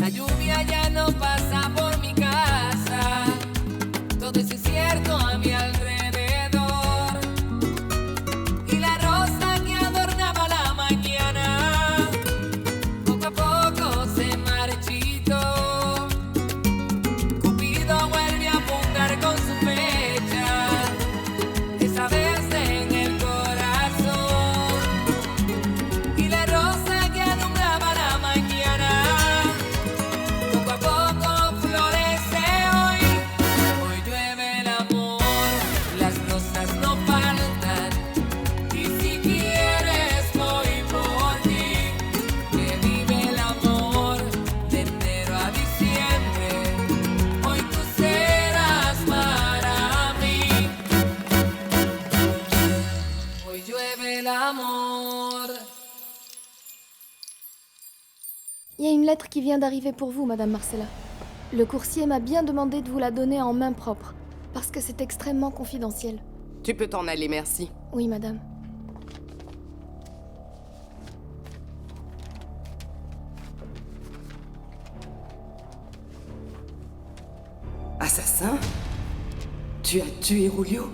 La lluvia ya no pasa por mi casa. Todo es incierto a mi alrededor. Y la rosa que adornaba la mañana poco a poco se marchitó. Cupido vuelve a apuntar con su flecha, esa vez en el corazón. Y la rosa que alumbraba la mañana poco a poco florece hoy. Hoy llueve el amor, las rosas no faltan. Y si quieres voy por ti, que vive el amor de enero a diciembre. Hoy tú serás para mí. Hoy llueve el amor. Il y a une lettre qui vient d'arriver pour vous, Madame Marcella. Le coursier m'a bien demandé de vous la donner en main propre, parce que c'est extrêmement confidentiel. Tu peux t'en aller, merci. Oui, Madame. Assassin? Tu as tué Julio?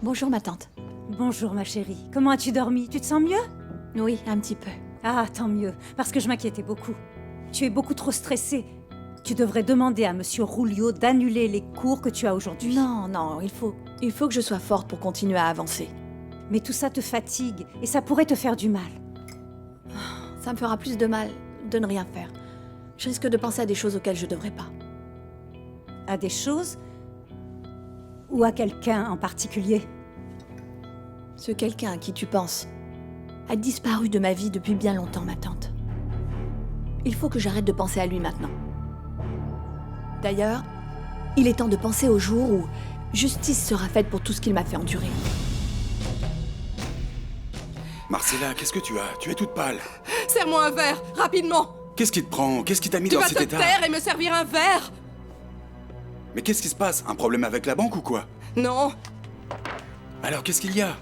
Bonjour ma tante. Bonjour ma chérie, comment as-tu dormi? Tu te sens mieux? Oui, un petit peu. Ah, tant mieux, parce que je m'inquiétais beaucoup. Tu es beaucoup trop stressée. Tu devrais demander à Monsieur Julio d'annuler les cours que tu as aujourd'hui. Non, il faut que je sois forte pour continuer à avancer. Mais tout ça te fatigue et ça pourrait te faire du mal. Ça me fera plus de mal de ne rien faire. Je risque de penser à des choses auxquelles je devrais pas. À des choses? Ou à quelqu'un en particulier? Ce quelqu'un à qui tu penses a disparu de ma vie depuis bien longtemps, ma tante. Il faut que j'arrête de penser à lui maintenant. D'ailleurs, il est temps de penser au jour où justice sera faite pour tout ce qu'il m'a fait endurer. Marcella, qu'est-ce que tu as? Tu es toute pâle. Serre-moi un verre, rapidement! Qu'est-ce qui te prend? Qu'est-ce qui t'a mis Tu dans vas cet te état? taire et me servir un verre! Mais qu'est-ce qui se passe? Un problème avec la banque ou quoi? Non, Alors qu'est-ce qu'il y a?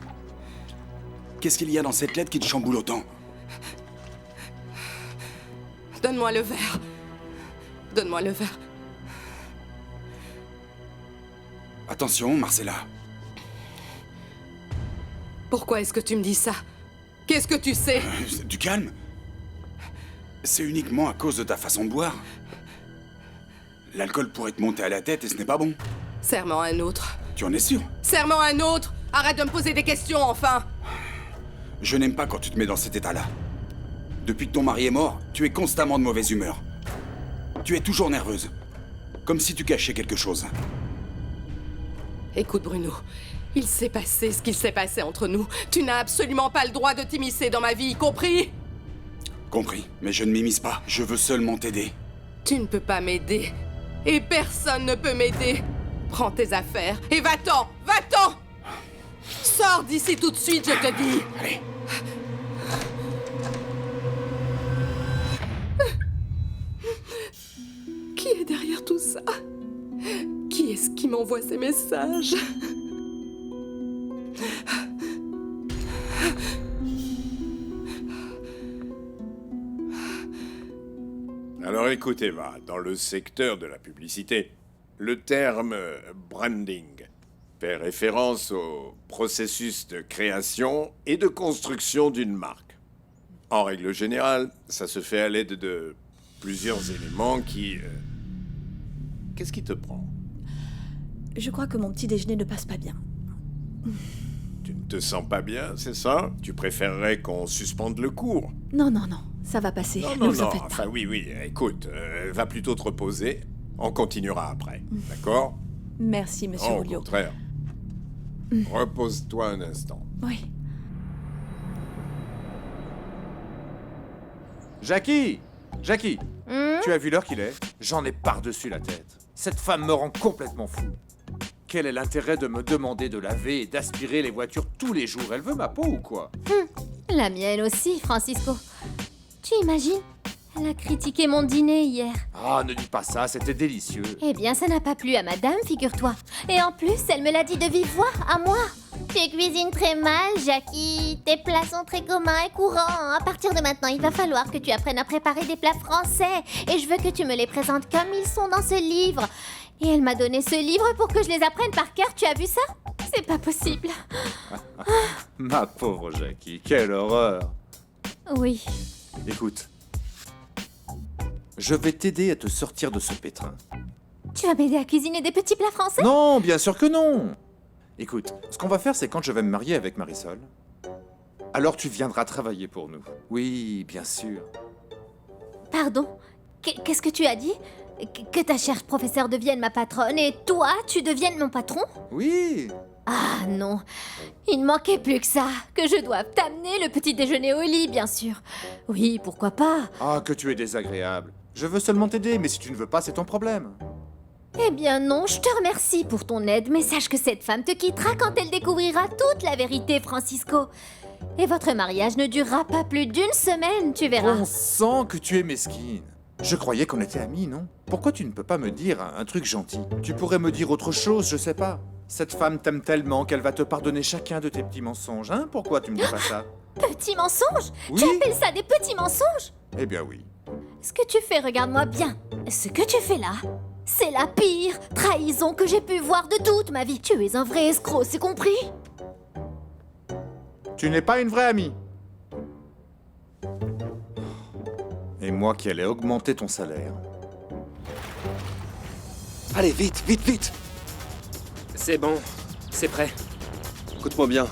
Qu'est-ce qu'il y a dans cette lettre qui te chamboule autant? donne-moi le verre. Donne-moi le verre. Attention, Marcella. Pourquoi est-ce que tu me dis ça? Qu'est-ce que tu sais? Du calme. C'est uniquement à cause de ta façon de boire. L'alcool pourrait te monter à la tête et ce n'est pas bon. Serre-moi un autre. Tu en es sûr? Serre-moi un autre! Arrête de me poser des questions, enfin! Je n'aime pas quand tu te mets dans cet état-là. Depuis que ton mari est mort, tu es constamment de mauvaise humeur. Tu es toujours nerveuse. Comme si tu cachais quelque chose. Écoute, Bruno, il s'est passé ce qu'il s'est passé entre nous. Tu n'as absolument pas le droit de t'immiscer dans ma vie, compris? Compris, mais je ne m'immisce pas. Je veux seulement t'aider. Tu ne peux pas m'aider. Et personne ne peut m'aider. Prends tes affaires et va-t'en! Va-t'en! Sors d'ici tout de suite, je te dis! Allez. Qui est derrière tout ça? Qui est-ce qui m'envoie ces messages? Alors écoute Eva, dans le secteur de la publicité, le terme branding fait référence au processus de création et de construction d'une marque. En règle générale, ça se fait à l'aide de plusieurs éléments qui... Qu'est-ce qui te prend? Je crois que mon petit déjeuner ne passe pas bien. Tu ne te sens pas bien, c'est ça? Tu préférerais qu'on suspende le cours? Non, ça va passer. Ne vous en faites pas. Enfin oui, écoute, va plutôt te reposer. On continuera après, d'accord? Merci, monsieur Au Julio. contraire. Repose-toi un instant. Oui. Jackie, tu as vu l'heure qu'il est? J'en ai par-dessus la tête. Cette femme me rend complètement fou. Quel est l'intérêt de me demander de laver et d'aspirer les voitures tous les jours? Elle veut ma peau ou quoi? La mienne aussi, Francisco. Tu imagines? Elle a critiqué mon dîner hier. Ah, ne dis pas ça, c'était délicieux. Eh bien, ça n'a pas plu à madame, figure-toi. Et en plus, elle me l'a dit de vive voix, à moi. Tu cuisines très mal, Jackie. Tes plats sont très communs et courants. À partir de maintenant, il va falloir que tu apprennes à préparer des plats français. Et je veux que tu me les présentes comme ils sont dans ce livre. Et elle m'a donné ce livre pour que je les apprenne par cœur. Tu as vu ça? C'est pas possible. Ma pauvre Jackie, quelle horreur. Oui. Écoute, je vais t'aider à te sortir de ce pétrin. Tu vas m'aider à cuisiner des petits plats français? Non, bien sûr que non. Écoute, ce qu'on va faire, c'est quand je vais me marier avec Marisol, alors tu viendras travailler pour nous. Oui, bien sûr. Pardon? Qu'est-ce que tu as dit? Que ta chère professeure devienne ma patronne et toi, tu deviennes mon patron? Oui. Ah non, il ne manquait plus que ça. Que je doive t'amener le petit déjeuner au lit, bien sûr. Oui, pourquoi pas? Ah, que tu es désagréable. Je veux seulement t'aider, mais si tu ne veux pas, c'est ton problème. Eh bien non, je te remercie pour ton aide, mais sache que cette femme te quittera quand elle découvrira toute la vérité, Francisco. Et votre mariage ne durera pas plus d'une semaine, tu verras. On sent que tu es mesquine. Je croyais qu'on était amis, non? Pourquoi tu ne peux pas me dire un truc gentil? Tu pourrais me dire autre chose, je sais pas. Cette femme t'aime tellement qu'elle va te pardonner chacun de tes petits mensonges, hein? Pourquoi tu me dis pas ça? Petits mensonges? Oui. Tu appelles ça des petits mensonges? Eh bien oui. Ce que tu fais, regarde-moi bien. Ce que tu fais là, c'est la pire trahison que j'ai pu voir de toute ma vie. Tu es un vrai escroc, c'est compris? Tu n'es pas une vraie amie. Et moi qui allais augmenter ton salaire. Allez, vite, vite, vite! C'est bon, c'est prêt. Écoute-moi bien.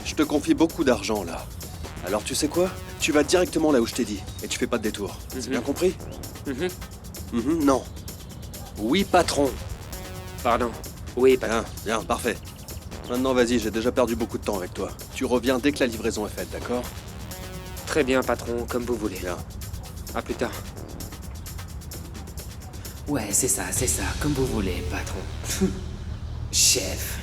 Je te confie beaucoup d'argent, là. Alors tu sais quoi? Tu vas directement là où je t'ai dit, et tu fais pas de détour. C'est bien compris? Non. Oui, patron. Pardon. Oui, patron. Bien, parfait. Maintenant, vas-y, j'ai déjà perdu beaucoup de temps avec toi. Tu reviens dès que la livraison est faite, d'accord? Très bien, patron, comme vous voulez. Bien. À plus tard. Ouais, c'est ça, comme vous voulez, patron. Chef.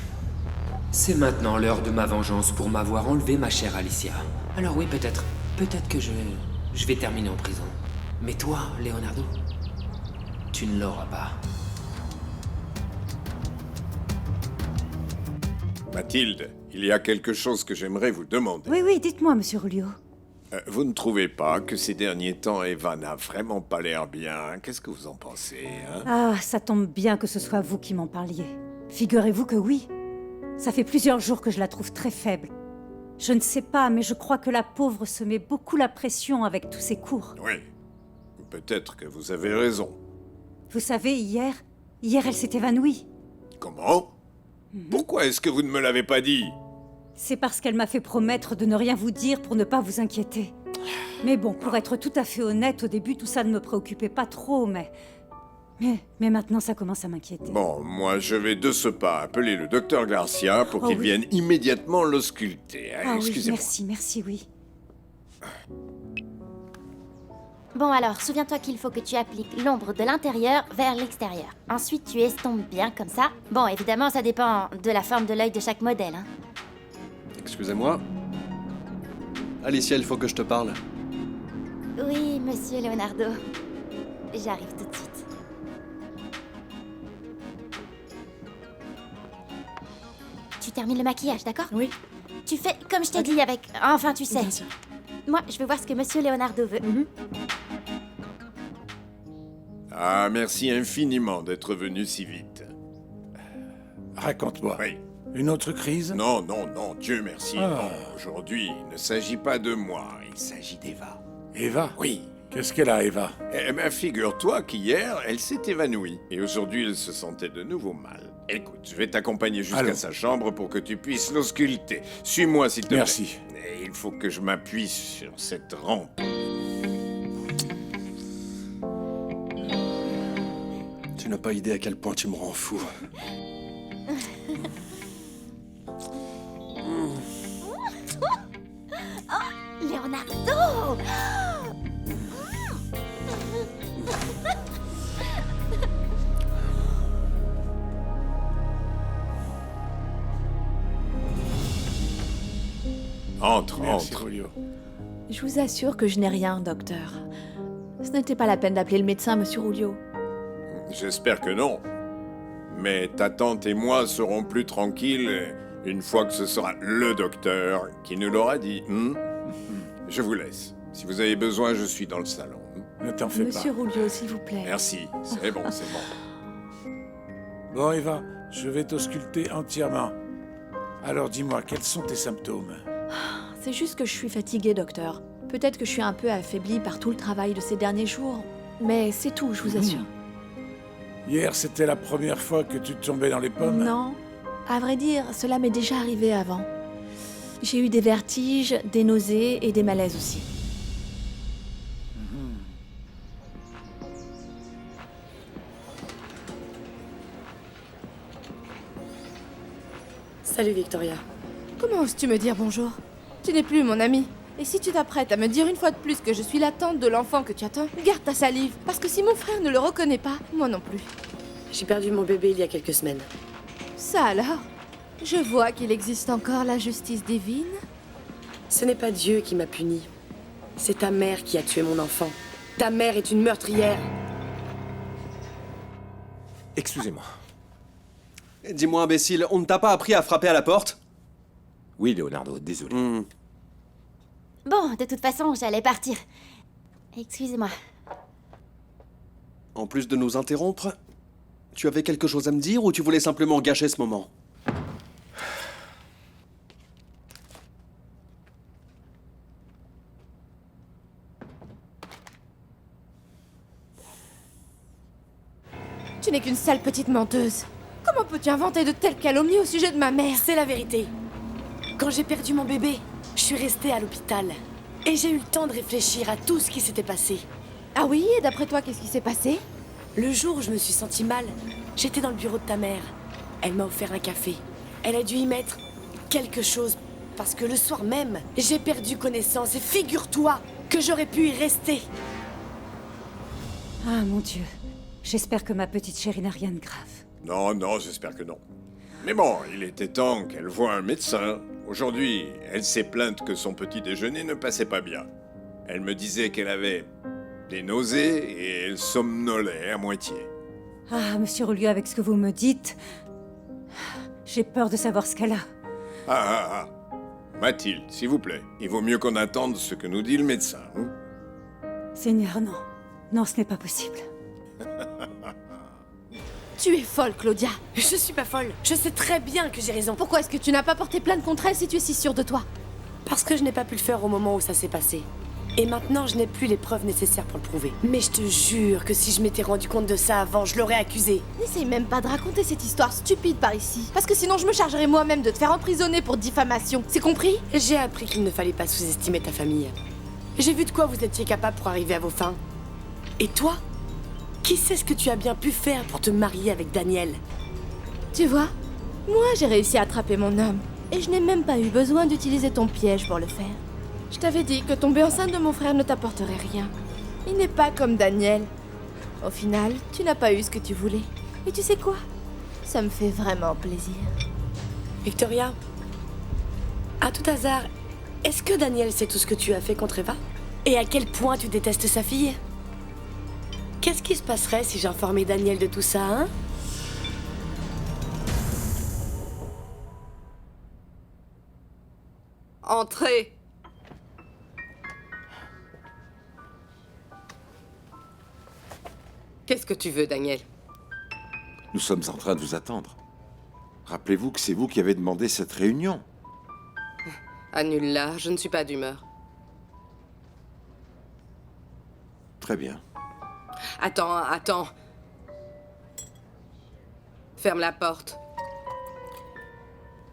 C'est maintenant l'heure de ma vengeance pour m'avoir enlevé ma chère Alicia. Alors oui, peut-être que je vais terminer en prison. Mais toi, Leonardo, tu ne l'auras pas. Mathilde, il y a quelque chose que j'aimerais vous demander. Oui, dites-moi, monsieur Rulio. Vous ne trouvez pas que ces derniers temps, Eva n'a vraiment pas l'air bien? Qu'est-ce que vous en pensez, hein? Ah, ça tombe bien que ce soit vous qui m'en parliez. Figurez-vous que oui. Ça fait plusieurs jours que je la trouve très faible. Je ne sais pas, mais je crois que la pauvre se met beaucoup la pression avec tous ses cours. Oui, peut-être que vous avez raison. Vous savez, hier, elle s'est évanouie. Comment? Pourquoi est-ce que vous ne me l'avez pas dit? C'est parce qu'elle m'a fait promettre de ne rien vous dire pour ne pas vous inquiéter. Mais bon, pour être tout à fait honnête, au début, tout ça ne me préoccupait pas trop, mais maintenant, ça commence à m'inquiéter. Bon, moi, je vais de ce pas appeler le docteur Garcia pour qu'il vienne immédiatement l'ausculter. Ah oui, Excusez-moi. merci, oui. Bon alors, souviens-toi qu'il faut que tu appliques l'ombre de l'intérieur vers l'extérieur. Ensuite, tu estompes bien comme ça. Bon, évidemment, ça dépend de la forme de l'œil de chaque modèle, hein. Excusez-moi. Alicia, il faut que je te parle. Oui, monsieur Leonardo. J'arrive tout de suite. Tu termines le maquillage, d'accord? Oui. Tu fais comme je t'ai dit avec... Enfin, tu sais. Bien sûr. Moi, je veux voir ce que monsieur Leonardo veut. Ah, merci infiniment d'être venu si vite. Raconte-moi. Oui. Une autre crise? Non, Dieu merci. Ah. Non. Aujourd'hui, il ne s'agit pas de moi, il s'agit d'Eva. Eva? Oui. Qu'est-ce qu'elle a, Eva? Eh bien, figure-toi qu'hier, elle s'est évanouie. Et aujourd'hui, elle se sentait de nouveau mal. Écoute, je vais t'accompagner jusqu'à Allons. sa chambre pour que tu puisses l'ausculter. Suis-moi, s'il te plaît. Merci. Et il faut que je m'appuie sur cette rampe. Tu n'as pas idée à quel point tu me rends fou. Leonardo! Entre, Merci, entre. Julio. Je vous assure que je n'ai rien, docteur. Ce n'était pas la peine d'appeler le médecin, monsieur Rulio. J'espère que non. Mais ta tante et moi serons plus tranquilles Une fois que ce sera le docteur qui nous l'aura dit. Je vous laisse. Si vous avez besoin, je suis dans le salon. Ne t'en fais Monsieur Rulio, s'il vous plaît. Merci, c'est bon, c'est bon. pas. Bon, Eva, je vais t'ausculter entièrement. Alors dis-moi, quels sont tes symptômes? C'est juste que je suis fatiguée, docteur. Peut-être que je suis un peu affaiblie par tout le travail de ces derniers jours. Mais c'est tout, je vous assure. Hier, c'était la première fois que tu tombais dans les pommes? Non. À vrai dire, cela m'est déjà arrivé avant. J'ai eu des vertiges, des nausées et des malaises aussi. Salut Victoria. Comment oses-tu me dire bonjour? Tu n'es plus mon ami. Et si tu t'apprêtes à me dire une fois de plus que je suis la tante de l'enfant que tu attends, garde ta salive, parce que si mon frère ne le reconnaît pas, moi non plus. J'ai perdu mon bébé il y a quelques semaines. Ça alors? Je vois qu'il existe encore la justice divine. Ce n'est pas Dieu qui m'a puni. C'est ta mère qui a tué mon enfant. Ta mère est une meurtrière. Excusez-moi. Dis-moi, imbécile, on ne t'a pas appris à frapper à la porte? Oui, Leonardo, désolé. Bon, de toute façon, j'allais partir. Excusez-moi. En plus de nous interrompre, tu avais quelque chose à me dire ou tu voulais simplement gâcher ce moment? Tu n'es qu'une sale petite menteuse. Comment peux-tu inventer de telles calomnies au sujet de ma mère? C'est la vérité. Quand j'ai perdu mon bébé, je suis restée à l'hôpital. Et j'ai eu le temps de réfléchir à tout ce qui s'était passé. Ah oui, et d'après toi, qu'est-ce qui s'est passé? Le jour où je me suis sentie mal, j'étais dans le bureau de ta mère. Elle m'a offert un café. Elle a dû y mettre quelque chose, parce que le soir même, j'ai perdu connaissance et figure-toi que j'aurais pu y rester. Ah mon Dieu. J'espère que ma petite chérie n'a rien de grave. Non, non, j'espère que non. Mais bon, il était temps qu'elle voie un médecin. Aujourd'hui, elle s'est plainte que son petit déjeuner ne passait pas bien. Elle me disait qu'elle avait des nausées et elle somnolait à moitié. Ah, monsieur Rulio, avec ce que vous me dites, j'ai peur de savoir ce qu'elle a. Ah. Mathilde, s'il vous plaît, il vaut mieux qu'on attende ce que nous dit le médecin. Seigneur, non. Non, ce n'est pas possible. Tu es folle, Claudia. Je suis pas folle. Je sais très bien que j'ai raison. Pourquoi est-ce que tu n'as pas porté plainte contre elle si tu es si sûre de toi? Parce que je n'ai pas pu le faire au moment où ça s'est passé. Et maintenant, je n'ai plus les preuves nécessaires pour le prouver. Mais je te jure que si je m'étais rendu compte de ça avant, je l'aurais accusé. N'essaye même pas de raconter cette histoire stupide par ici. Parce que sinon, je me chargerai moi-même de te faire emprisonner pour diffamation. C'est compris? J'ai appris qu'il ne fallait pas sous-estimer ta famille. J'ai vu de quoi vous étiez capable pour arriver à vos fins. Et toi? Qui sait ce que tu as bien pu faire pour te marier avec Daniel? Tu vois, moi j'ai réussi à attraper mon homme. Et je n'ai même pas eu besoin d'utiliser ton piège pour le faire. Je t'avais dit que tomber enceinte de mon frère ne t'apporterait rien. Il n'est pas comme Daniel. Au final, tu n'as pas eu ce que tu voulais. Et tu sais quoi? Ça me fait vraiment plaisir. Victoria, à tout hasard, est-ce que Daniel sait tout ce que tu as fait contre Eva? Et à quel point tu détestes sa fille? Qu'est-ce qui se passerait si j'informais Daniel de tout ça, hein? Entrez. Qu'est-ce que tu veux, Daniel? Nous sommes en train de vous attendre. Rappelez-vous que c'est vous qui avez demandé cette réunion. Annule-la, je ne suis pas d'humeur. Très bien. Attends. Ferme la porte.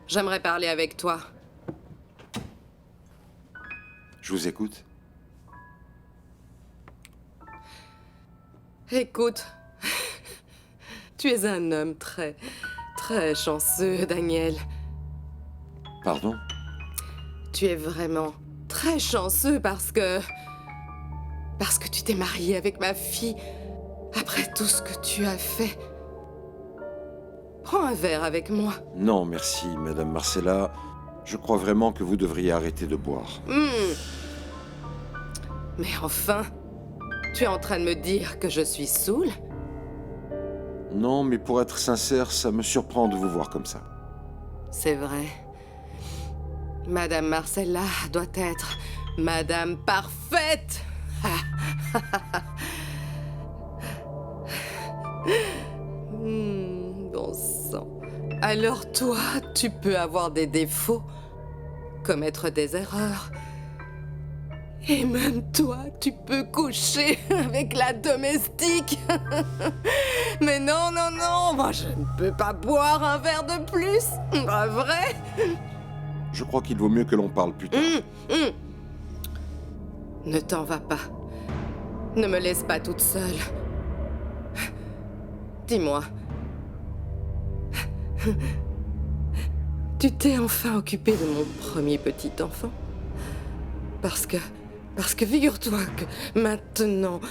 J'aimerais parler avec toi. Je vous écoute. Écoute, tu es un homme très chanceux, Daniel. Pardon? Tu es vraiment très chanceux parce que tu t'es marié avec ma fille après tout ce que tu as fait. Prends un verre avec moi. Non, merci, Madame Marcella. Je crois vraiment que vous devriez arrêter de boire. Mais enfin, tu es en train de me dire que je suis saoule? Non, mais pour être sincère, ça me surprend de vous voir comme ça. C'est vrai. Madame Marcella doit être Madame Parfaite. Bon sang. Alors toi, tu peux avoir des défauts, commettre des erreurs. Et même toi, tu peux coucher avec la domestique. Mais non, non, non, moi je ne peux pas boire un verre de plus. Pas vrai? Je crois qu'il vaut mieux que l'on parle plus tard. Ne t'en va pas. Ne me laisse pas toute seule. Dis-moi. Tu t'es enfin occupée de mon premier petit enfant? Parce que figure-toi que maintenant,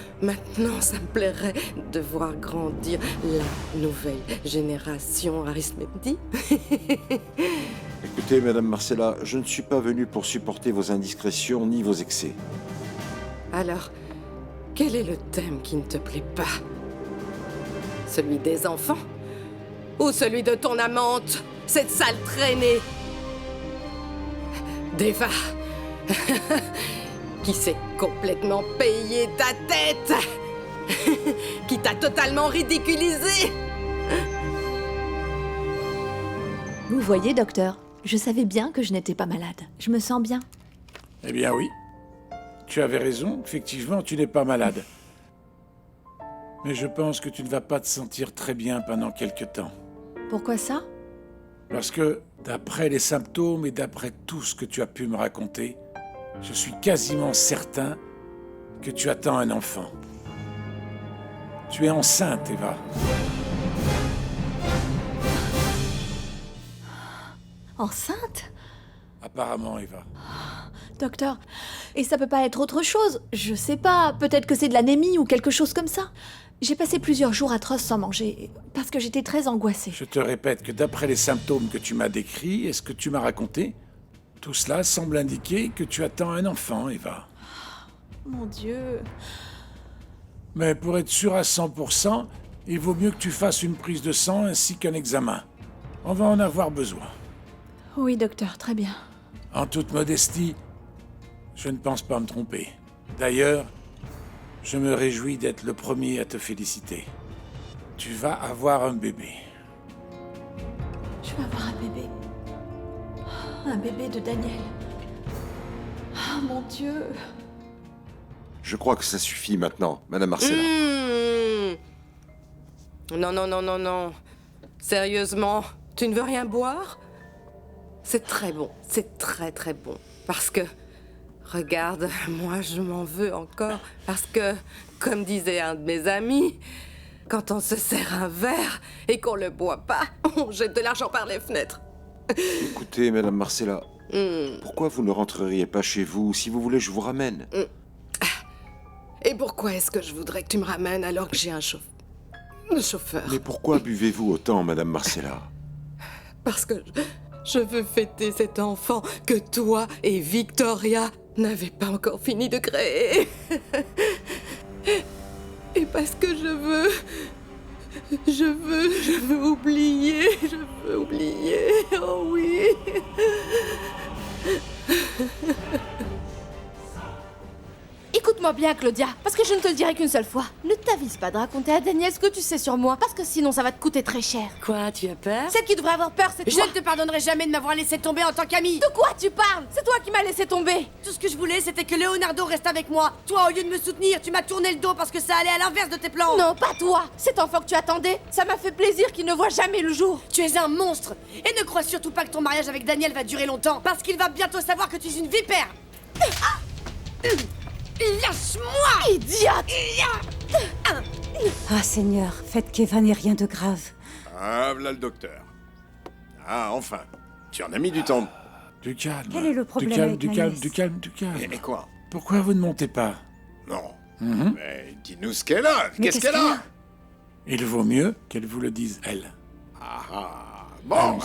ça me plairait de voir grandir la nouvelle génération Arismendi. Écoutez, Madame Marcella, je ne suis pas venu pour supporter vos indiscrétions ni vos excès. Alors, quel est le thème qui ne te plaît pas? Celui des enfants? Ou celui de ton amante, cette sale traînée? D'Eva, qui s'est complètement payé ta tête, qui t'a totalement ridiculisé. Vous voyez, docteur, je savais bien que je n'étais pas malade. Je me sens bien. Eh bien oui. Tu avais raison, effectivement, tu n'es pas malade. Mais je pense que tu ne vas pas te sentir très bien pendant quelque temps. Pourquoi ça? Parce que, d'après les symptômes et d'après tout ce que tu as pu me raconter, je suis quasiment certain que tu attends un enfant. Tu es enceinte, Eva. Enceinte? Apparemment, Eva. Docteur, et ça peut pas être autre chose? Je sais pas, peut-être que c'est de l'anémie ou quelque chose comme ça. J'ai passé plusieurs jours atroces sans manger, parce que j'étais très angoissée. Je te répète que d'après les symptômes que tu m'as décrits et ce que tu m'as raconté, tout cela semble indiquer que tu attends un enfant, Eva. Mon Dieu. Mais pour être sûr à 100%, il vaut mieux que tu fasses une prise de sang ainsi qu'un examen. On va en avoir besoin. Oui, docteur, très bien. En toute modestie, je ne pense pas me tromper. D'ailleurs, je me réjouis d'être le premier à te féliciter. Tu vas avoir un bébé. Je vais avoir un bébé. Un bébé de Daniel. Oh mon Dieu. Je crois que ça suffit maintenant, Madame Marcella. Non, non, non, non, non. Sérieusement, tu ne veux rien boire? C'est très bon, c'est très très bon. Parce que, regarde, moi je m'en veux encore. Parce que, comme disait un de mes amis, quand on se sert un verre et qu'on le boit pas, on jette de l'argent par les fenêtres. Écoutez, Madame Marcella, pourquoi vous ne rentreriez pas chez vous? Si vous voulez, je vous ramène. Et pourquoi est-ce que je voudrais que tu me ramènes alors que j'ai un chauffeur? Mais pourquoi buvez-vous autant, Madame Marcella? Parce que je veux fêter cet enfant que toi et Victoria n'avez pas encore fini de créer. Et parce que je veux oublier, oh oui. Écoute-moi bien, Claudia, parce que je ne te le dirai qu'une seule fois. Ne t'avise pas de raconter à Daniel ce que tu sais sur moi, parce que sinon ça va te coûter très cher. Quoi, tu as peur? Celle qui devrait avoir peur, c'est Je toi. ne te pardonnerai jamais de m'avoir laissé tomber en tant qu'amie. De quoi tu parles? C'est toi qui m'as laissé tomber. Tout ce que je voulais, c'était que Leonardo reste avec moi. Toi, au lieu de me soutenir, tu m'as tourné le dos parce que ça allait à l'inverse de tes plans. Non, pas toi. Cet enfant que tu attendais, ça m'a fait plaisir qu'il ne voit jamais le jour. Tu es un monstre. Et ne crois surtout pas que ton mariage avec Daniel va durer longtemps, parce qu'il va bientôt savoir que tu es une vipère. Lâche-moi, idiote. Ah, Seigneur, faites qu'Eva n'ait rien de grave. Ah, voilà le docteur. Ah, enfin. Tu en as mis du temps. Du calme. Quel est le problème avec Du Agnès? calme. Et quoi? Pourquoi vous ne montez pas? Non. Mais dis-nous ce qu'elle a. Mais Qu'est-ce qu'elle a? Il vaut mieux qu'elle vous le dise, elle. Ah, bon,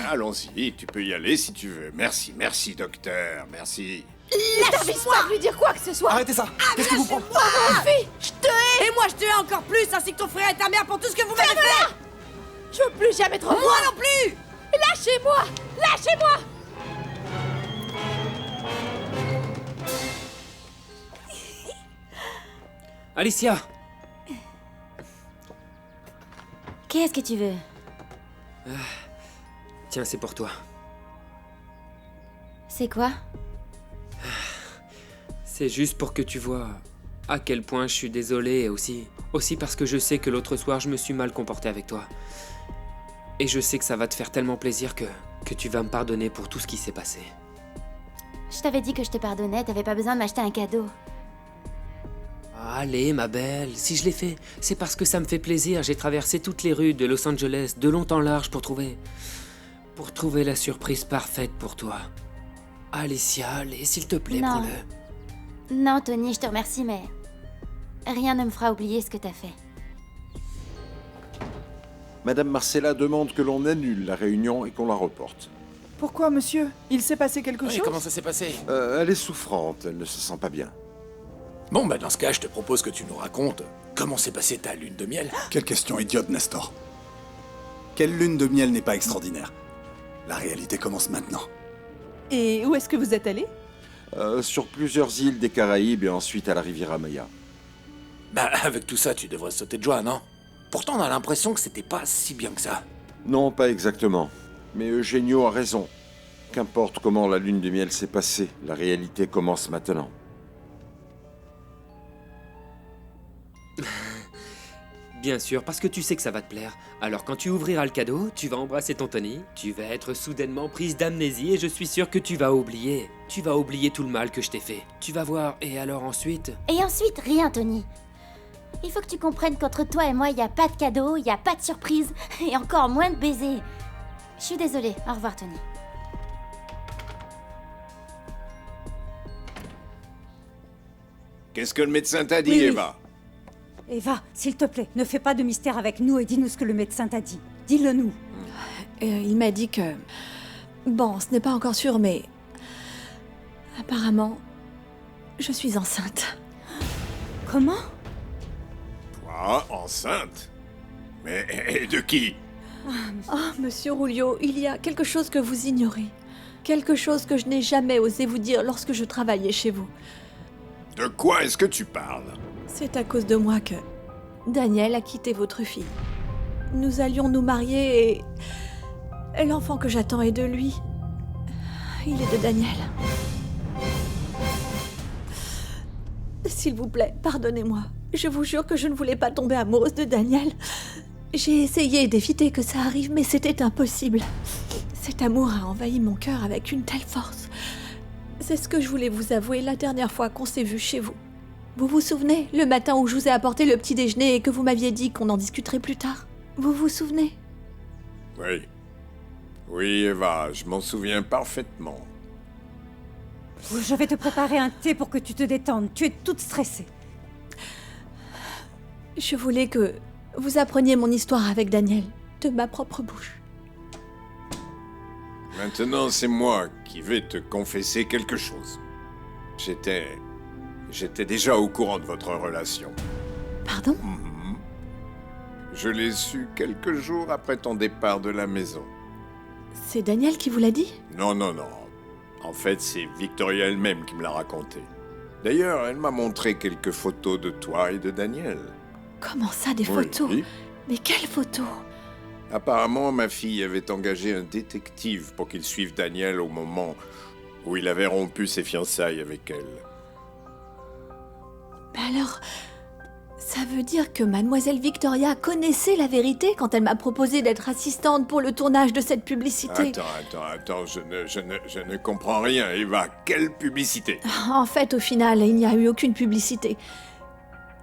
allons-y. Tu peux y aller si tu veux. Merci, docteur. Merci. Ne t'avise pas de lui dire quoi que ce soit. Arrêtez ça. Qu'est-ce que vous prenez? Fille, je te hais. Et moi, je te hais encore plus, ainsi que ton frère et ta mère pour tout ce que vous m'avez fait. Je veux plus jamais te revoir. Moi non plus. Lâchez-moi. Lâchez-moi! Alicia! Qu'est-ce que tu veux? Tiens, c'est pour toi. C'est quoi? C'est juste pour que tu vois à quel point je suis désolé et aussi parce que je sais que l'autre soir je me suis mal comporté avec toi. Et je sais que ça va te faire tellement plaisir que tu vas me pardonner pour tout ce qui s'est passé. Je t'avais dit que je te pardonnais, t'avais pas besoin de m'acheter un cadeau. Allez, ma belle, si je l'ai fait, c'est parce que ça me fait plaisir. J'ai traversé toutes les rues de Los Angeles, de long en large, pour trouver la surprise parfaite pour toi. Alicia, allez, s'il te plaît, Non. prends-le. Non, Tony, je te remercie, mais rien ne me fera oublier ce que t'as fait. Madame Marcella demande que l'on annule la réunion et qu'on la reporte. Pourquoi, monsieur? Il s'est passé quelque chose? Comment ça s'est passé? Elle est souffrante, elle ne se sent pas bien. Bon, bah dans ce cas, je te propose que tu nous racontes comment s'est passée ta lune de miel. Quelle question idiote, Nestor. Quelle lune de miel n'est pas extraordinaire? La réalité commence maintenant. Et où est-ce que vous êtes allé? Sur plusieurs îles des Caraïbes et ensuite à la Riviera Maya. Bah, avec tout ça, tu devrais sauter de joie, non? Pourtant, on a l'impression que c'était pas si bien que ça. Non, pas exactement. Mais Eugenio a raison. Qu'importe comment la lune de miel s'est passée, la réalité commence maintenant. Bien sûr, parce que tu sais que ça va te plaire. Alors quand tu ouvriras le cadeau, tu vas embrasser ton Tony, tu vas être soudainement prise d'amnésie et je suis sûr que tu vas oublier. Tu vas oublier tout le mal que je t'ai fait. Tu vas voir, et alors ensuite... Et ensuite, rien, Tony. Il faut que tu comprennes qu'entre toi et moi, il y a pas de cadeau, il y a pas de surprise, et encore moins de baisers. Je suis désolée. Au revoir, Tony. Qu'est-ce que le médecin t'a dit, Oui, oui. Eva? Eva, s'il te plaît, ne fais pas de mystère avec nous et dis-nous ce que le médecin t'a dit. Dis-le nous. Il m'a dit que... Bon, ce n'est pas encore sûr, mais... Apparemment, je suis enceinte. Comment? Toi, enceinte? Mais et de qui? Oh, monsieur Rulio, il y a quelque chose que vous ignorez. Quelque chose que je n'ai jamais osé vous dire lorsque je travaillais chez vous. De quoi est-ce que tu parles? C'est à cause de moi que Daniel a quitté votre fille. Nous allions nous marier et l'enfant que j'attends est de lui. Il est de Daniel. S'il vous plaît, pardonnez-moi. Je vous jure que je ne voulais pas tomber amoureuse de Daniel. J'ai essayé d'éviter que ça arrive, mais c'était impossible. Cet amour a envahi mon cœur avec une telle force. C'est ce que je voulais vous avouer la dernière fois qu'on s'est vu chez vous. Vous vous souvenez, le matin où je vous ai apporté le petit déjeuner et que vous m'aviez dit qu'on en discuterait plus tard? Vous vous souvenez? Oui. Oui, Eva, je m'en souviens parfaitement. Je vais te préparer un thé pour que tu te détendes. Tu es toute stressée. Je voulais que vous appreniez mon histoire avec Daniel, de ma propre bouche. Maintenant, c'est moi qui vais te confesser quelque chose. J'étais déjà au courant de votre relation. Pardon? Je l'ai su quelques jours après ton départ de la maison. C'est Daniel qui vous l'a dit? Non, non, non. En fait, c'est Victoria elle-même qui me l'a raconté. D'ailleurs, elle m'a montré quelques photos de toi et de Daniel. Comment ça, des Oui. photos? Mais quelles photos? Apparemment, ma fille avait engagé un détective pour qu'il suive Daniel au moment où il avait rompu ses fiançailles avec elle. Mais alors, ça veut dire que mademoiselle Victoria connaissait la vérité quand elle m'a proposé d'être assistante pour le tournage de cette publicité. Attends, je ne comprends rien, Eva. Quelle publicité? En fait, au final, il n'y a eu aucune publicité.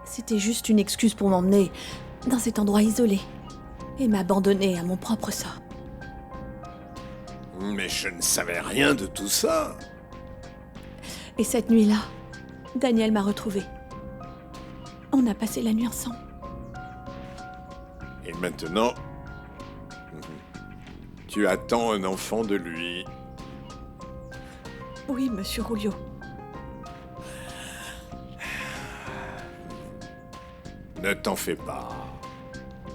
C'était juste une excuse pour m'emmener dans cet endroit isolé et m'abandonner à mon propre sort. Mais je ne savais rien de tout ça. Et cette nuit-là, Daniel m'a retrouvée. On a passé la nuit ensemble. Et maintenant, tu attends un enfant de lui. Oui, monsieur Rulio. Ne t'en fais pas.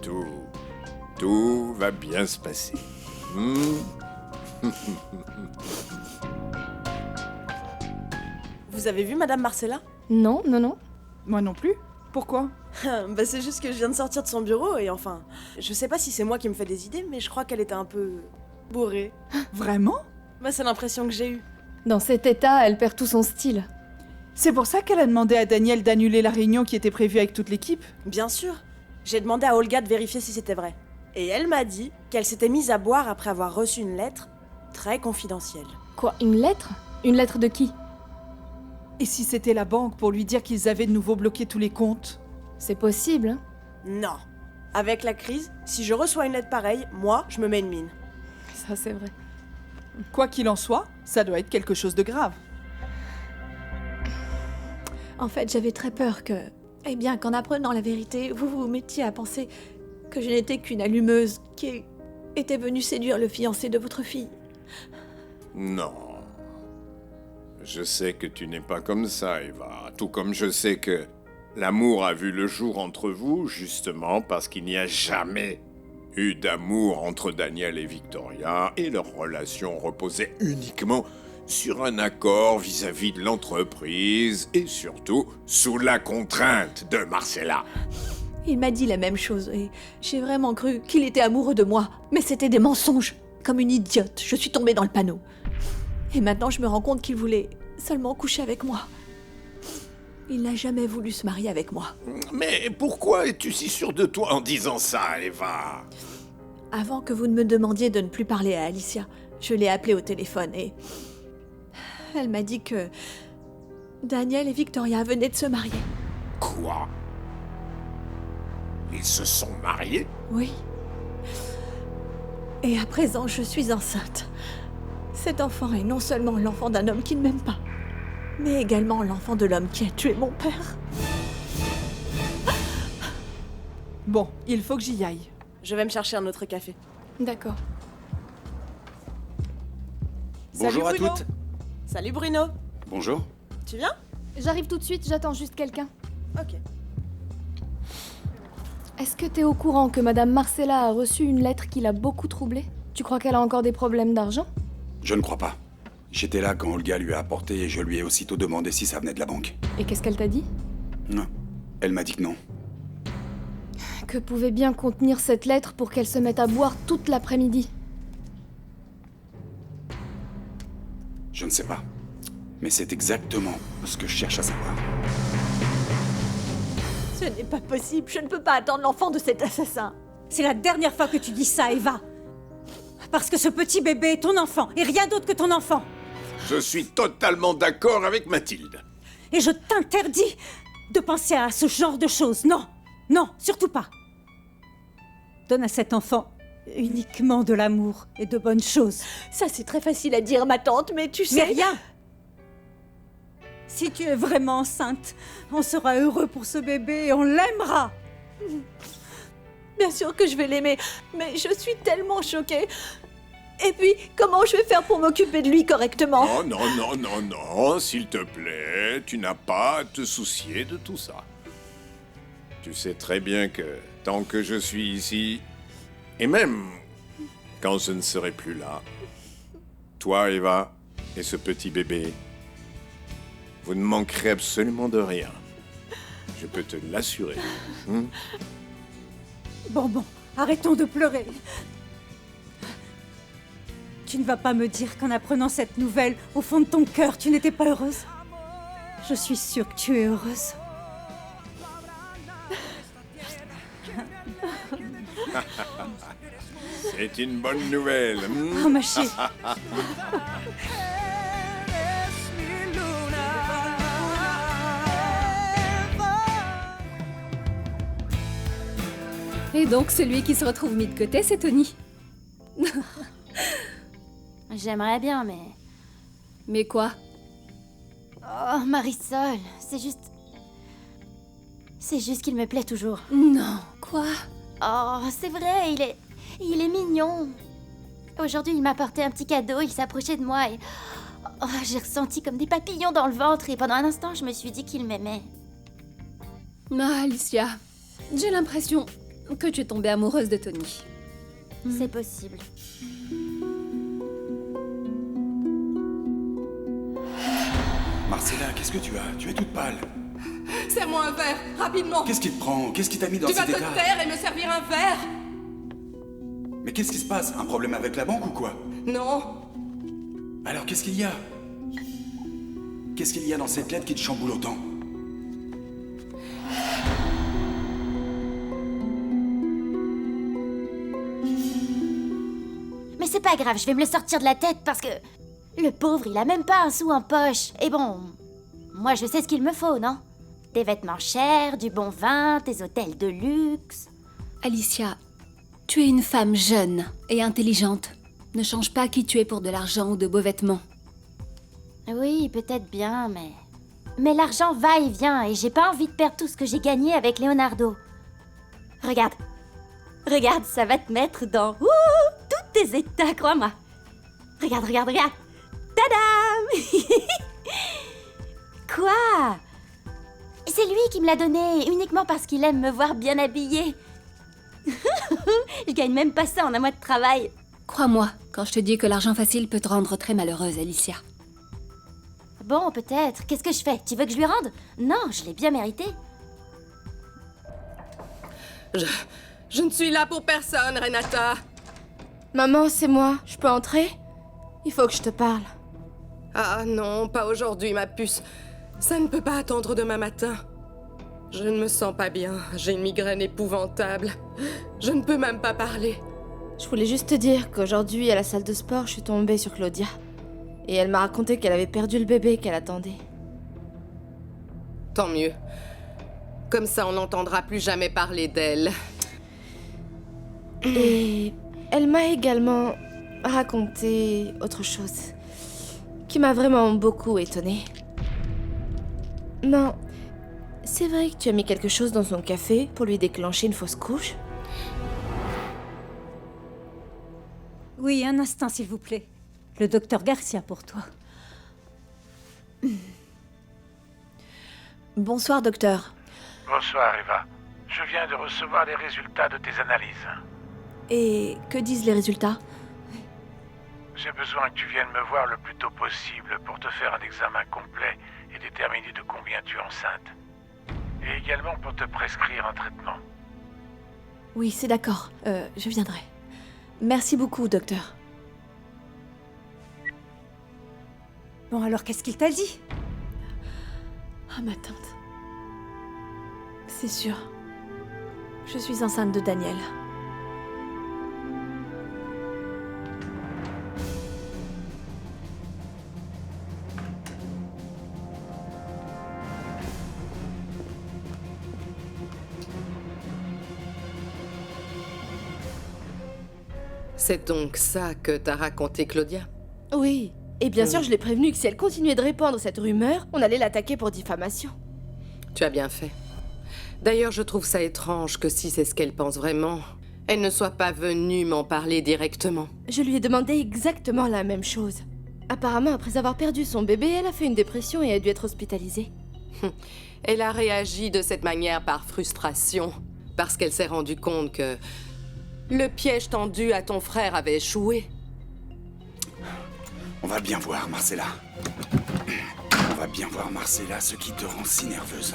Tout va bien se passer. Vous avez vu Madame Marcella? Non, non, non. Moi non plus. Pourquoi? Bah c'est juste que je viens de sortir de son bureau et enfin... Je sais pas si c'est moi qui me fais des idées, mais je crois qu'elle était un peu... bourrée. Vraiment? Bah c'est l'impression que j'ai eue. Dans cet état, elle perd tout son style. C'est pour ça qu'elle a demandé à Daniel d'annuler la réunion qui était prévue avec toute l'équipe? Bien sûr. J'ai demandé à Olga de vérifier si c'était vrai. Et elle m'a dit qu'elle s'était mise à boire après avoir reçu une lettre très confidentielle. Quoi, une lettre? Une lettre de qui? Et si c'était la banque pour lui dire qu'ils avaient de nouveau bloqué tous les comptes? C'est possible, hein? Non. Avec la crise, si je reçois une lettre pareille, moi, je me mets une mine. Ça, c'est vrai. Quoi qu'il en soit, ça doit être quelque chose de grave. En fait, j'avais très peur que... Eh bien, qu'en apprenant la vérité, vous vous mettiez à penser que je n'étais qu'une allumeuse qui était venue séduire le fiancé de votre fille. Non. Je sais que tu n'es pas comme ça, Eva. Tout comme je sais que l'amour a vu le jour entre vous, justement parce qu'il n'y a jamais eu d'amour entre Daniel et Victoria, et leur relation reposait uniquement sur un accord vis-à-vis de l'entreprise, et surtout sous la contrainte de Marcella. Il m'a dit la même chose et j'ai vraiment cru qu'il était amoureux de moi. Mais c'était des mensonges. Comme une idiote, je suis tombée dans le panneau. Et maintenant, je me rends compte qu'il voulait seulement coucher avec moi. Il n'a jamais voulu se marier avec moi. Mais pourquoi es-tu si sûre de toi en disant ça, Eva? Avant que vous ne me demandiez de ne plus parler à Alicia, je l'ai appelée au téléphone et... Elle m'a dit que... Daniel et Victoria venaient de se marier. Quoi? Ils se sont mariés? Oui. Et à présent, je suis enceinte. Cet enfant est non seulement l'enfant d'un homme qui ne m'aime pas, mais également l'enfant de l'homme qui a tué mon père. Bon, il faut que j'y aille. Je vais me chercher un autre café. D'accord. Bonjour Salut, à Bruno. toutes. Salut Bruno. Bonjour. Tu viens? J'arrive tout de suite, j'attends juste quelqu'un. Ok. Est-ce que t'es au courant que Madame Marcella a reçu une lettre qui l'a beaucoup troublée? Tu crois qu'elle a encore des problèmes d'argent? Je ne crois pas. J'étais là quand Olga lui a apporté et je lui ai aussitôt demandé si ça venait de la banque. Et qu'est-ce qu'elle t'a dit? Non. Elle m'a dit que non. Que pouvait bien contenir cette lettre pour qu'elle se mette à boire toute l'après-midi? Je ne sais pas. Mais c'est exactement ce que je cherche à savoir. Ce n'est pas possible, je ne peux pas attendre l'enfant de cet assassin. C'est la dernière fois que tu dis ça, Eva. Parce que ce petit bébé est ton enfant, et rien d'autre que ton enfant. Je suis totalement d'accord avec Mathilde. Et je t'interdis de penser à ce genre de choses. Non, non, surtout pas. Donne à cet enfant uniquement de l'amour et de bonnes choses. Ça, c'est très facile à dire, ma tante, mais tu sais... Mais rien. Si tu es vraiment enceinte, on sera heureux pour ce bébé et on l'aimera. Bien sûr que je vais l'aimer, mais je suis tellement choquée. Et puis, comment je vais faire pour m'occuper de lui correctement? Oh non, non, non, non, s'il te plaît, tu n'as pas à te soucier de tout ça. Tu sais très bien que tant que je suis ici, et même quand je ne serai plus là, toi, Eva, et ce petit bébé, vous ne manquerez absolument de rien. Je peux te l'assurer. Bon, arrêtons de pleurer. Tu ne vas pas me dire qu'en apprenant cette nouvelle, au fond de ton cœur, tu n'étais pas heureuse? Je suis sûre que tu es heureuse. C'est une bonne nouvelle. Oh, ma chérie. Et donc, celui qui se retrouve mis de côté, c'est Tony. J'aimerais bien, mais... Mais quoi? Oh, Marisol, c'est juste... C'est juste qu'il me plaît toujours. Non, quoi? Oh, c'est vrai, il est mignon. Aujourd'hui, il m'a apporté un petit cadeau, il s'approchait de moi et... Oh, j'ai ressenti comme des papillons dans le ventre et pendant un instant, je me suis dit qu'il m'aimait. Ah, Alicia, j'ai l'impression que tu es tombée amoureuse de Tony. C'est possible. Marcella, qu'est-ce que tu as? Tu es toute pâle. Serre-moi un verre, rapidement. Qu'est-ce qui te prend? Qu'est-ce qui t'a mis dans Tu vas cet te état? taire et me servir un verre. Mais qu'est-ce qui se passe? Un problème avec la banque ou quoi? Non. Alors qu'est-ce qu'il y a? Qu'est-ce qu'il y a dans cette lettre qui te chamboule autant? Mais c'est pas grave, je vais me le sortir de la tête parce que... Le pauvre, il a même pas un sou en poche. Et bon... Moi, je sais ce qu'il me faut, non? Des vêtements chers, du bon vin, des hôtels de luxe... Alicia, tu es une femme jeune et intelligente. Ne change pas qui tu es pour de l'argent ou de beaux vêtements. Oui, peut-être bien, mais... Mais l'argent va et vient et j'ai pas envie de perdre tout ce que j'ai gagné avec Leonardo. Regarde. Regarde, ça va te mettre dans... tous tes états, crois-moi. Regarde, regarde, regarde. Tadam! Quoi? C'est lui qui me l'a donné, uniquement parce qu'il aime me voir bien habillée. Je gagne même pas ça en un mois de travail. Crois-moi, quand je te dis que l'argent facile peut te rendre très malheureuse, Alicia. Bon, peut-être. Qu'est-ce que je fais? Tu veux que je lui rende? Non, je l'ai bien mérité. Je ne suis là pour personne, Renata. Maman, c'est moi. Je peux entrer? Il faut que je te parle. Ah non, pas aujourd'hui, ma puce. Ça ne peut pas attendre demain matin. Je ne me sens pas bien. J'ai une migraine épouvantable. Je ne peux même pas parler. Je voulais juste te dire qu'aujourd'hui, à la salle de sport, je suis tombée sur Claudia. Et elle m'a raconté qu'elle avait perdu le bébé qu'elle attendait. Tant mieux. Comme ça, on n'entendra plus jamais parler d'elle. Et elle m'a également raconté autre chose qui m'a vraiment beaucoup étonnée. Non, c'est vrai que tu as mis quelque chose dans son café pour lui déclencher une fausse couche? Oui, un instant, s'il vous plaît. Le docteur Garcia pour toi. Bonsoir, docteur. Bonsoir, Eva. Je viens de recevoir les résultats de tes analyses. Et que disent les résultats? J'ai besoin que tu viennes me voir le plus tôt possible pour te faire un examen complet et déterminer de combien tu es enceinte. Et également pour te prescrire un traitement. Oui, c'est d'accord. Je viendrai. Merci beaucoup, docteur. Bon, alors qu'est-ce qu'il t'a dit? Ah, ma tante. C'est sûr. Je suis enceinte de Daniel. C'est donc ça que t'as raconté, Claudia? Oui. Et bien sûr, je l'ai prévenue que si elle continuait de répandre cette rumeur, on allait l'attaquer pour diffamation. Tu as bien fait. D'ailleurs, je trouve ça étrange que si c'est ce qu'elle pense vraiment, elle ne soit pas venue m'en parler directement. Je lui ai demandé exactement la même chose. Apparemment, après avoir perdu son bébé, elle a fait une dépression et a dû être hospitalisée. Elle a réagi de cette manière par frustration, parce qu'elle s'est rendue compte que le piège tendu à ton frère avait échoué. On va bien voir, Marcella. On va bien voir, Marcella, ce qui te rend si nerveuse.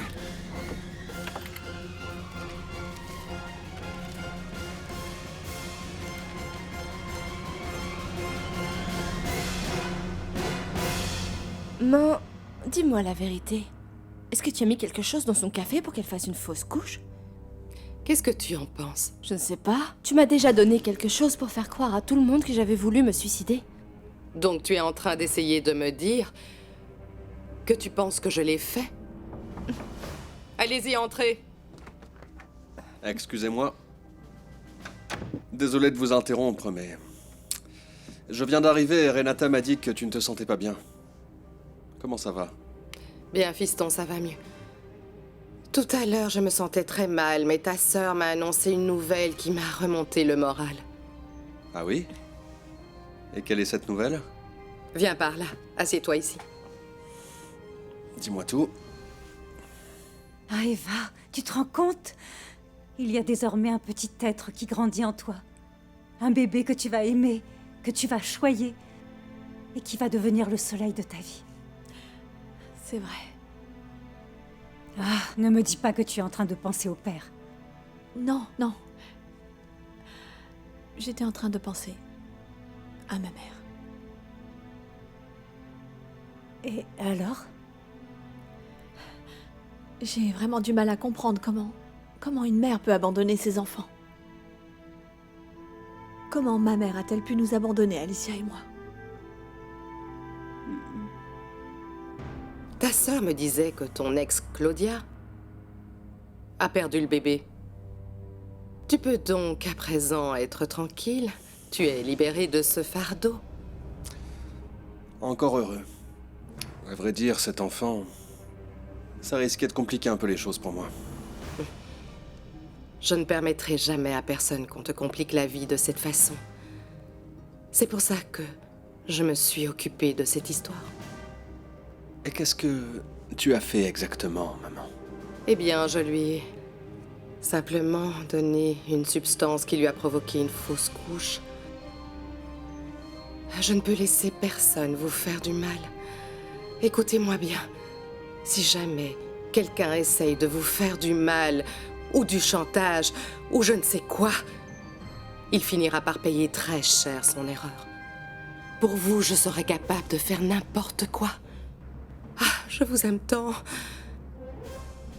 Maman, dis-moi la vérité. Est-ce que tu as mis quelque chose dans son café pour qu'elle fasse une fausse couche? Qu'est-ce que tu en penses? Je ne sais pas. Tu m'as déjà donné quelque chose pour faire croire à tout le monde que j'avais voulu me suicider. Donc tu es en train d'essayer de me dire que tu penses que je l'ai fait? Allez-y, entrez. Excusez-moi. Désolé de vous interrompre, mais... Je viens d'arriver et Renata m'a dit que tu ne te sentais pas bien. Comment ça va? Bien, fiston, ça va mieux. Tout à l'heure, je me sentais très mal, mais ta sœur m'a annoncé une nouvelle qui m'a remonté le moral. Ah oui? Et quelle est cette nouvelle? Viens par là, assieds-toi ici. Dis-moi tout. Ah, Eva, tu te rends compte? Il y a désormais un petit être qui grandit en toi. Un bébé que tu vas aimer, que tu vas choyer, et qui va devenir le soleil de ta vie. C'est vrai. Ah, ne me dis pas que tu es en train de penser au père. Non, non. J'étais en train de penser à ma mère. Et alors? J'ai vraiment du mal à comprendre comment une mère peut abandonner ses enfants. Comment ma mère a-t-elle pu nous abandonner, Alicia et moi? Ta sœur me disait que ton ex, Claudia, a perdu le bébé. Tu peux donc à présent être tranquille. Tu es libérée de ce fardeau. Encore heureux. À vrai dire, cet enfant, ça risquait de compliquer un peu les choses pour moi. Je ne permettrai jamais à personne qu'on te complique la vie de cette façon. C'est pour ça que je me suis occupée de cette histoire. Et qu'est-ce que tu as fait exactement, maman? Eh bien, je lui ai simplement donné une substance qui lui a provoqué une fausse couche. Je ne peux laisser personne vous faire du mal. Écoutez-moi bien. Si jamais quelqu'un essaye de vous faire du mal, ou du chantage, ou je ne sais quoi, il finira par payer très cher son erreur. Pour vous, je serais capable de faire n'importe quoi. Ah, je vous aime tant.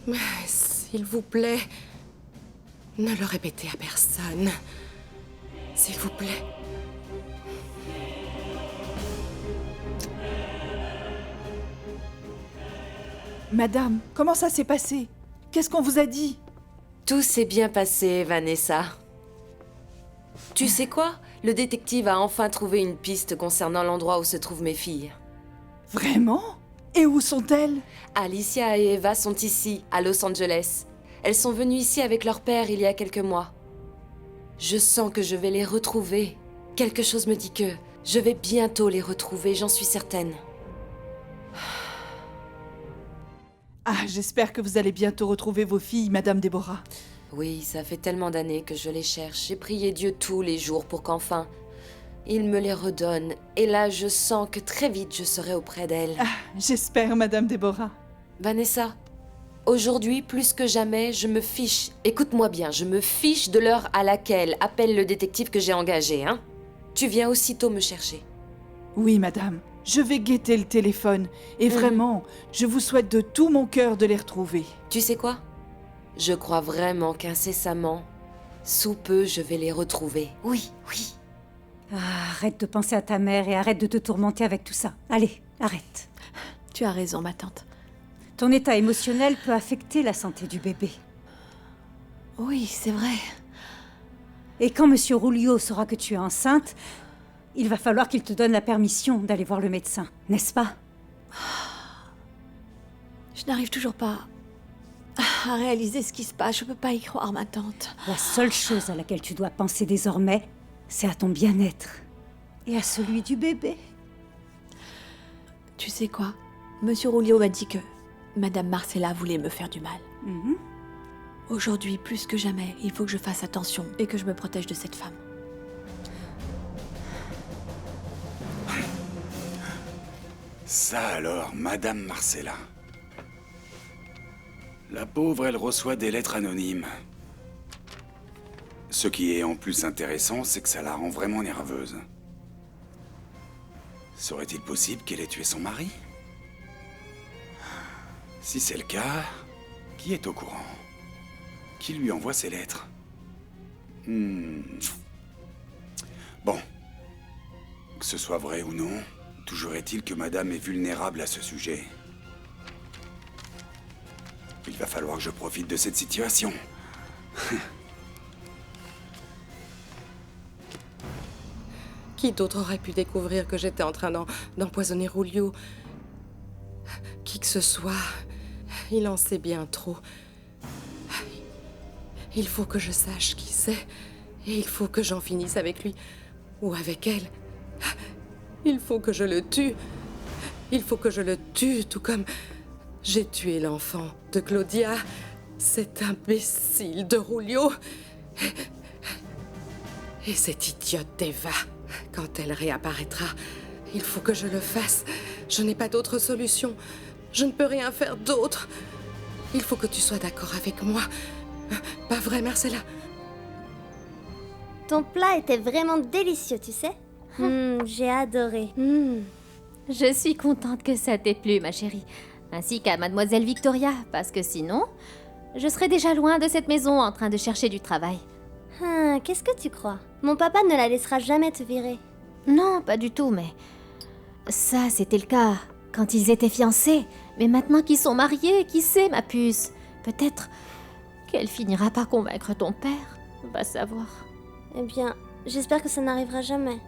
Mais s'il vous plaît, ne le répétez à personne. S'il vous plaît. Madame, comment ça s'est passé? Qu'est-ce qu'on vous a dit? Tout s'est bien passé, Vanessa. Tu sais quoi? Le détective a enfin trouvé une piste concernant l'endroit où se trouvent mes filles. Vraiment? Et où sont-elles? Alicia et Eva sont ici, à Los Angeles. Elles sont venues ici avec leur père il y a quelques mois. Je sens que je vais les retrouver. Quelque chose me dit que je vais bientôt les retrouver, j'en suis certaine. Ah, j'espère que vous allez bientôt retrouver vos filles, Madame Déborah. Oui, ça fait tellement d'années que je les cherche. J'ai prié Dieu tous les jours pour qu'enfin, il me les redonne. Et là, je sens que très vite, je serai auprès d'elles. Ah, j'espère, Madame Déborah. Vanessa, aujourd'hui, plus que jamais, je me fiche. Écoute-moi bien, je me fiche de l'heure à laquelle appelle le détective que j'ai engagé, hein? Tu viens aussitôt me chercher. Oui, madame. Je vais guetter le téléphone. Et vraiment, je vous souhaite de tout mon cœur de les retrouver. Tu sais quoi? Je crois vraiment qu'incessamment, sous peu, je vais les retrouver. Oui, oui. Ah, arrête de penser à ta mère et arrête de te tourmenter avec tout ça. Allez, arrête. Tu as raison, ma tante. Ton état émotionnel peut affecter la santé du bébé. Oui, c'est vrai. Et quand Monsieur Rulio saura que tu es enceinte, il va falloir qu'il te donne la permission d'aller voir le médecin, n'est-ce pas? Je n'arrive toujours pas à réaliser ce qui se passe. Je peux pas y croire, ma tante. La seule chose à laquelle tu dois penser désormais, c'est à ton bien-être. Et à celui du bébé. Tu sais quoi? Monsieur Rulio m'a dit que Madame Marcella voulait me faire du mal. Aujourd'hui, plus que jamais, il faut que je fasse attention et que je me protège de cette femme. Ça alors, Madame Marcella. La pauvre, elle reçoit des lettres anonymes. Ce qui est en plus intéressant, c'est que ça la rend vraiment nerveuse. Serait-il possible qu'elle ait tué son mari? Si c'est le cas, qui est au courant? Qui lui envoie ces lettres? Bon. Que ce soit vrai ou non, toujours est-il que Madame est vulnérable à ce sujet. Il va falloir que je profite de cette situation. Qui d'autre aurait pu découvrir que j'étais en train d'empoisonner Rulio? Qui que ce soit, il en sait bien trop. Il faut que je sache qui c'est, et il faut que j'en finisse avec lui, ou avec elle. Il faut que je le tue. Il faut que je le tue, tout comme j'ai tué l'enfant de Claudia, cet imbécile de Rulio. Et cette idiote d'Eva, quand elle réapparaîtra, il faut que je le fasse. Je n'ai pas d'autre solution. Je ne peux rien faire d'autre. Il faut que tu sois d'accord avec moi. Pas vrai, Marcella? Ton plat était vraiment délicieux, tu sais. J'ai adoré. Je suis contente que ça t'ait plu, ma chérie. Ainsi qu'à Mademoiselle Victoria, parce que sinon, je serais déjà loin de cette maison en train de chercher du travail. Qu'est-ce que tu crois? Mon papa ne la laissera jamais te virer. Non, pas du tout, mais... Ça, c'était le cas quand ils étaient fiancés. Mais maintenant qu'ils sont mariés, qui sait, ma puce? Peut-être qu'elle finira par convaincre ton père. Va savoir. Eh bien, j'espère que ça n'arrivera jamais.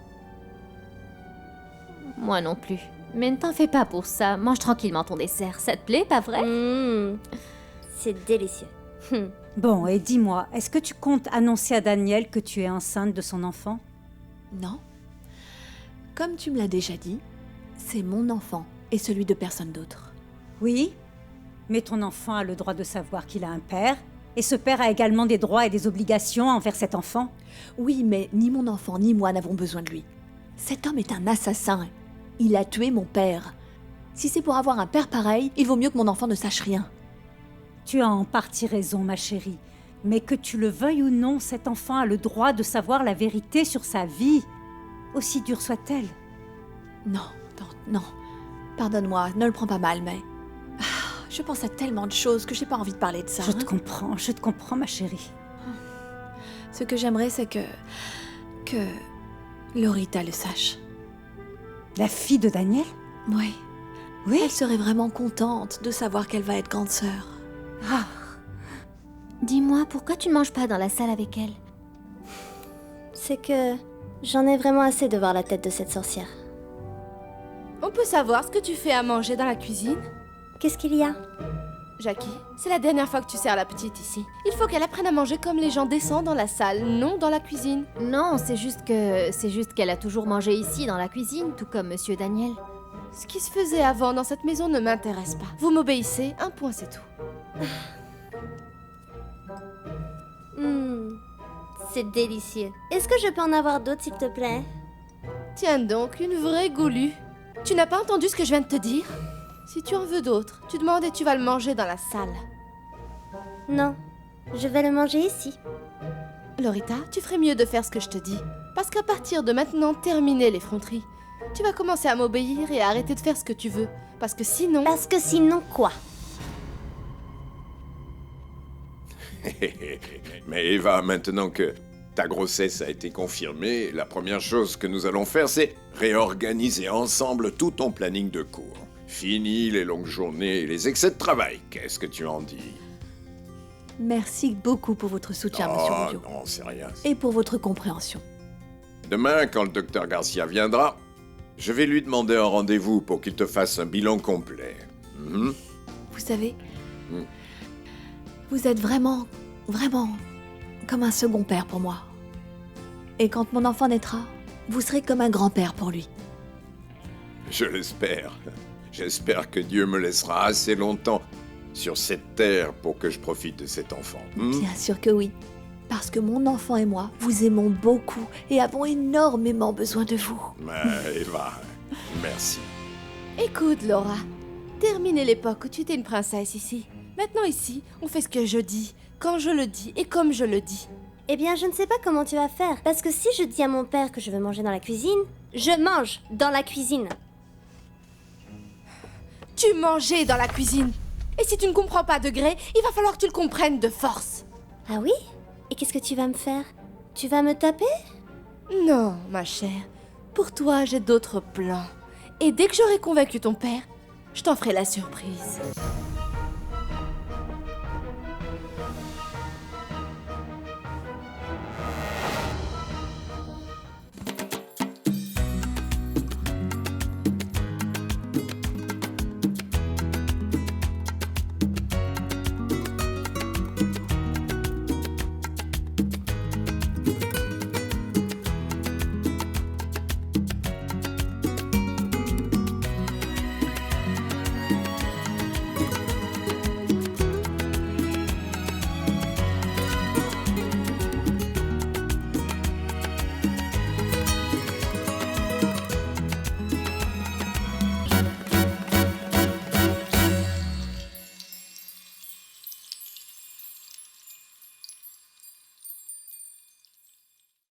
Moi non plus. Mais ne t'en fais pas pour ça. Mange tranquillement ton dessert. Ça te plaît, pas vrai? C'est délicieux. Bon, et dis-moi, est-ce que tu comptes annoncer à Daniel que tu es enceinte de son enfant? Non. Comme tu me l'as déjà dit, c'est mon enfant et celui de personne d'autre. Oui, mais ton enfant a le droit de savoir qu'il a un père, et ce père a également des droits et des obligations envers cet enfant. Oui, mais ni mon enfant ni moi n'avons besoin de lui. Cet homme est un assassin. Il a tué mon père. Si c'est pour avoir un père pareil, il vaut mieux que mon enfant ne sache rien. Tu as en partie raison, ma chérie. Mais que tu le veuilles ou non, cet enfant a le droit de savoir la vérité sur sa vie, aussi dure soit-elle. Non, tante, non. Pardonne-moi, ne le prends pas mal, mais... je pense à tellement de choses que j'ai pas envie de parler de ça. Je te comprends, ma chérie. Ce que j'aimerais, c'est que Lorita le sache. La fille de Daniel? Oui. Oui. Elle serait vraiment contente de savoir qu'elle va être grande sœur. Dis-moi, pourquoi tu ne manges pas dans la salle avec elle? C'est que j'en ai vraiment assez de voir la tête de cette sorcière. On peut savoir ce que tu fais à manger dans la cuisine? Qu'est-ce qu'il y a? Jackie, c'est la dernière fois que tu sers la petite ici. Il faut qu'elle apprenne à manger comme les gens décents dans la salle, non dans la cuisine. Non, c'est juste qu'elle a toujours mangé ici dans la cuisine, tout comme Monsieur Daniel. Ce qui se faisait avant dans cette maison ne m'intéresse pas. Vous m'obéissez, un point c'est tout. C'est délicieux. Est-ce que je peux en avoir d'autres, s'il te plaît? Tiens donc, une vraie goulue. Tu n'as pas entendu ce que je viens de te dire? Si tu en veux d'autres, tu demandes et tu vas le manger dans la salle. Non, je vais le manger ici. Lorita, tu ferais mieux de faire ce que je te dis. Parce qu'à partir de maintenant, terminer l'effronterie. Tu vas commencer à m'obéir et à arrêter de faire ce que tu veux. Parce que sinon... Parce que sinon quoi? Mais Eva, maintenant que ta grossesse a été confirmée, la première chose que nous allons faire, c'est réorganiser ensemble tout ton planning de cours. Fini les longues journées et les excès de travail. Qu'est-ce que tu en dis? Merci beaucoup pour votre soutien, Monsieur Rubio. Non, c'est rien. Et pour votre compréhension. Demain, quand le docteur Garcia viendra, je vais lui demander un rendez-vous pour qu'il te fasse un bilan complet. Vous savez, vous êtes vraiment, vraiment comme un second père pour moi. Et quand mon enfant naîtra, vous serez comme un grand-père pour lui. Je l'espère. J'espère que Dieu me laissera assez longtemps sur cette terre pour que je profite de cet enfant. Bien sûr que oui. Parce que mon enfant et moi vous aimons beaucoup et avons énormément besoin de vous. Eva, merci. Écoute, Laura. Terminez l'époque où tu étais une princesse ici. Maintenant ici, on fait ce que je dis, quand je le dis et comme je le dis. Eh bien, je ne sais pas comment tu vas faire. Parce que si je dis à mon père que je veux manger dans la cuisine, je mange dans la cuisine. Tu mangeais dans la cuisine. Et si tu ne comprends pas de gré, il va falloir que tu le comprennes de force. Ah oui? Et qu'est-ce que tu vas me faire? Tu vas me taper? Non, ma chère. Pour toi, j'ai d'autres plans. Et dès que j'aurai convaincu ton père, je t'en ferai la surprise.